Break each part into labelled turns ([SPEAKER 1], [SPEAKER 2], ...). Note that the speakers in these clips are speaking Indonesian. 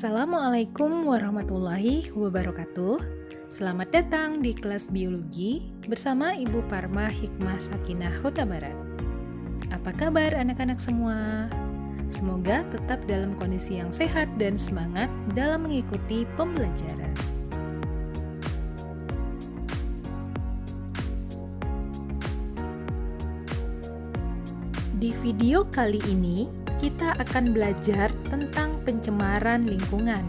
[SPEAKER 1] Assalamualaikum warahmatullahi wabarakatuh. Selamat datang di kelas biologi bersama Ibu Parma Hikmah Sakinah Huta Barat. Apa kabar anak-anak semua? Semoga tetap dalam kondisi yang sehat dan semangat dalam mengikuti pembelajaran. Di video kali ini, kita akan belajar tentang pencemaran lingkungan.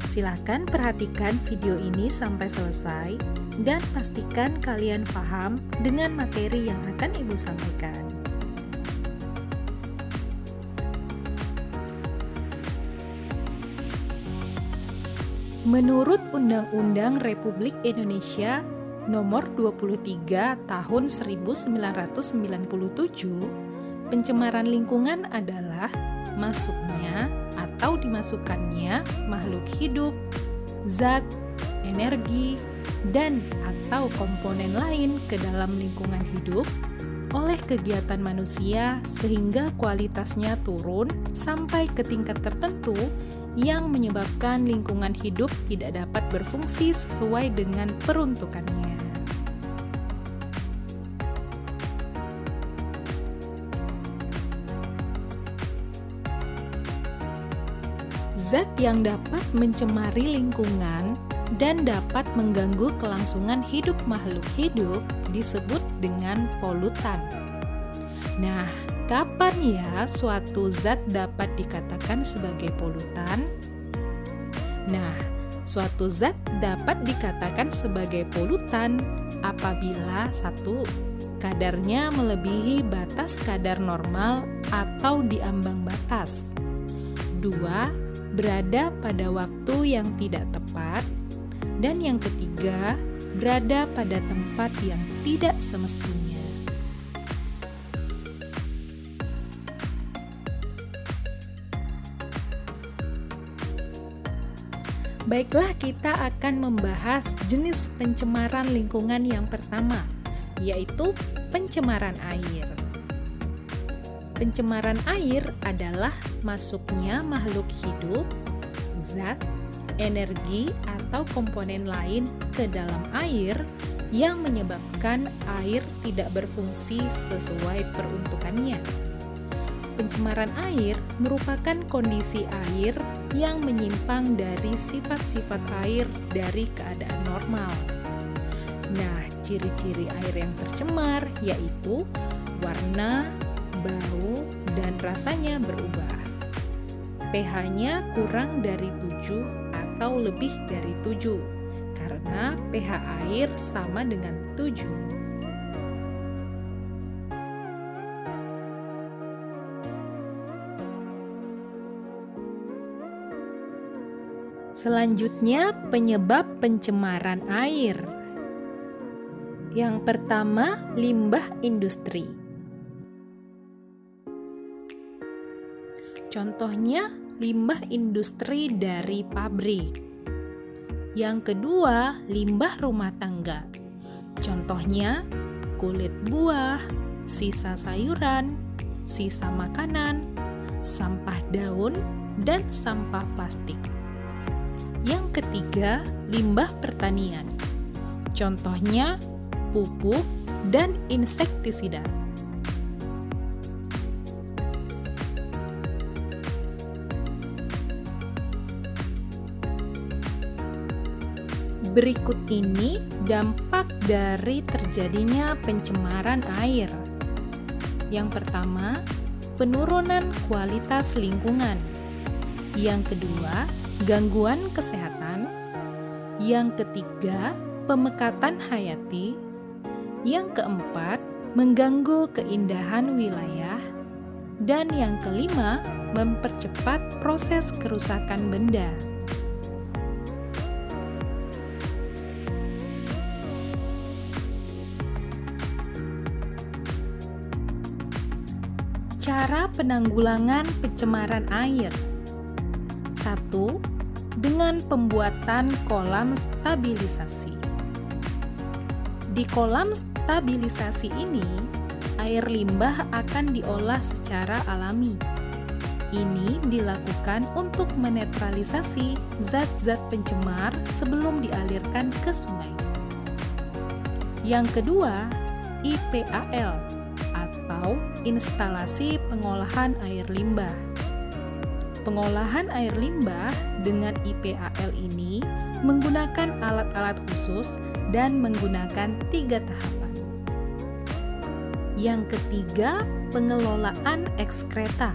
[SPEAKER 1] Silahkan perhatikan video ini sampai selesai dan pastikan kalian paham dengan materi yang akan Ibu sampaikan. Menurut Undang-Undang Republik Indonesia Nomor 23 Tahun 1997, pencemaran lingkungan adalah masuknya atau dimasukkannya makhluk hidup, zat, energi, dan atau komponen lain ke dalam lingkungan hidup oleh kegiatan manusia sehingga kualitasnya turun sampai ke tingkat tertentu yang menyebabkan lingkungan hidup tidak dapat berfungsi sesuai dengan peruntukannya. Zat yang dapat mencemari lingkungan dan dapat mengganggu kelangsungan hidup makhluk hidup disebut dengan polutan. Nah, kapan ya suatu zat dapat dikatakan sebagai polutan? Nah, suatu zat dapat dikatakan sebagai polutan apabila satu, kadarnya melebihi batas kadar normal atau di ambang batas. 2, berada pada waktu yang tidak tepat, dan yang ketiga, berada pada tempat yang tidak semestinya. Baiklah, kita akan membahas jenis pencemaran lingkungan yang pertama, yaitu pencemaran air. Pencemaran air adalah masuknya makhluk hidup, zat, energi, atau komponen lain ke dalam air yang menyebabkan air tidak berfungsi sesuai peruntukannya. Pencemaran air merupakan kondisi air yang menyimpang dari sifat-sifat air dari keadaan normal. Nah, ciri-ciri air yang tercemar yaitu warna, bau, dan rasanya berubah. pH-nya kurang dari 7 atau lebih dari 7, karena pH air sama dengan 7. Selanjutnya, penyebab pencemaran air. Yang pertama, limbah industri. Contohnya, limbah industri dari pabrik. Yang kedua, limbah rumah tangga. Contohnya, kulit buah, sisa sayuran, sisa makanan, sampah daun, dan sampah plastik. Yang ketiga, limbah pertanian. Contohnya, pupuk dan insektisida. Berikut ini dampak dari terjadinya pencemaran air. Yang pertama, penurunan kualitas lingkungan. Yang kedua, gangguan kesehatan. Yang ketiga, pemekatan hayati. Yang keempat, mengganggu keindahan wilayah. Dan yang kelima, mempercepat proses kerusakan benda. Cara penanggulangan pencemaran air. 1. Dengan pembuatan kolam stabilisasi. Di kolam stabilisasi ini, air limbah akan diolah secara alami. Ini dilakukan untuk menetralisasi zat-zat pencemar sebelum dialirkan ke sungai. Yang kedua, IPAL atau instalasi pengolahan air limbah. Pengolahan air limbah dengan IPAL ini menggunakan alat-alat khusus dan menggunakan 3 tahapan. Yang ketiga, pengelolaan ekskreta.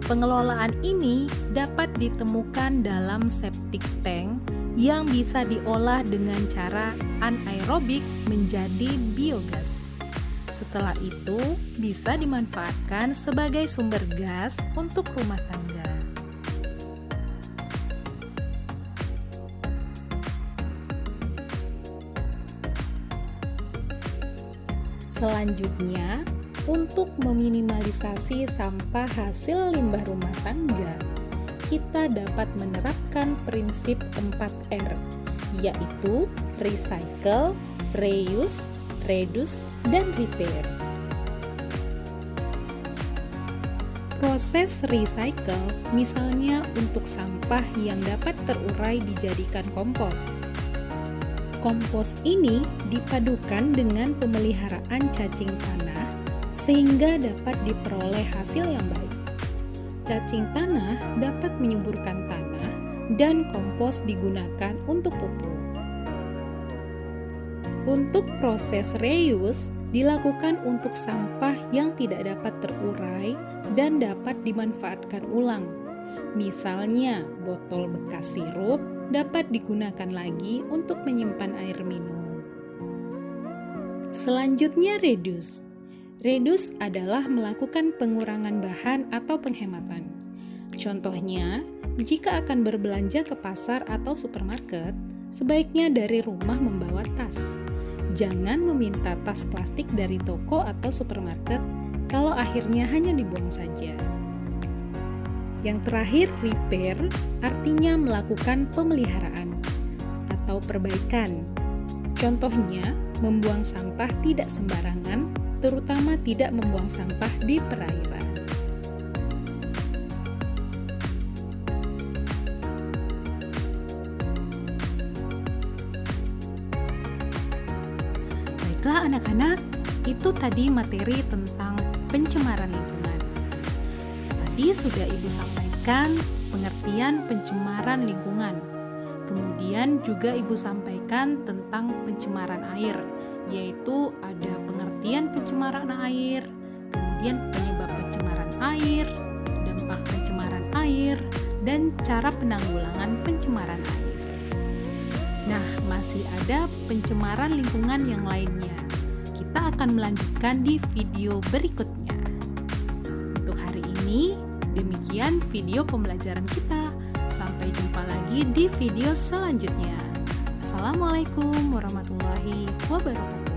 [SPEAKER 1] Pengelolaan ini dapat ditemukan dalam septic tank yang bisa diolah dengan cara anaerobik menjadi biogas. Setelah itu, bisa dimanfaatkan sebagai sumber gas untuk rumah tangga. Selanjutnya, untuk meminimalisasi sampah hasil limbah rumah tangga, kita dapat menerapkan prinsip 4R, yaitu recycle, reuse, reduce, dan repair. Proses recycle misalnya untuk sampah yang dapat terurai dijadikan kompos. Kompos ini dipadukan dengan pemeliharaan cacing tanah sehingga dapat diperoleh hasil yang baik. Cacing tanah dapat menyuburkan tanah dan kompos digunakan untuk pupuk. Untuk proses reuse dilakukan untuk sampah yang tidak dapat terurai dan dapat dimanfaatkan ulang. Misalnya, botol bekas sirup dapat digunakan lagi untuk menyimpan air minum. Selanjutnya, reduce. Reduce adalah melakukan pengurangan bahan atau penghematan. Contohnya, jika akan berbelanja ke pasar atau supermarket, sebaiknya dari rumah membawa tas. Jangan meminta tas plastik dari toko atau supermarket kalau akhirnya hanya dibuang saja. Yang terakhir, repair artinya melakukan pemeliharaan atau perbaikan. Contohnya, membuang sampah tidak sembarangan, terutama tidak membuang sampah di perairan. Baiklah anak-anak, itu tadi materi tentang pencemaran lingkungan. Tadi sudah Ibu sampaikan pengertian pencemaran lingkungan. Kemudian juga Ibu sampaikan tentang pencemaran air, yaitu ada pengertian pencemaran air, kemudian penyebab pencemaran air, dampak pencemaran air, dan cara penanggulangan pencemaran air. Nah, masih ada pencemaran lingkungan yang lainnya. Kita akan melanjutkan di video berikutnya. Untuk hari ini, demikian video pembelajaran kita. Sampai jumpa lagi di video selanjutnya. Assalamualaikum warahmatullahi wabarakatuh.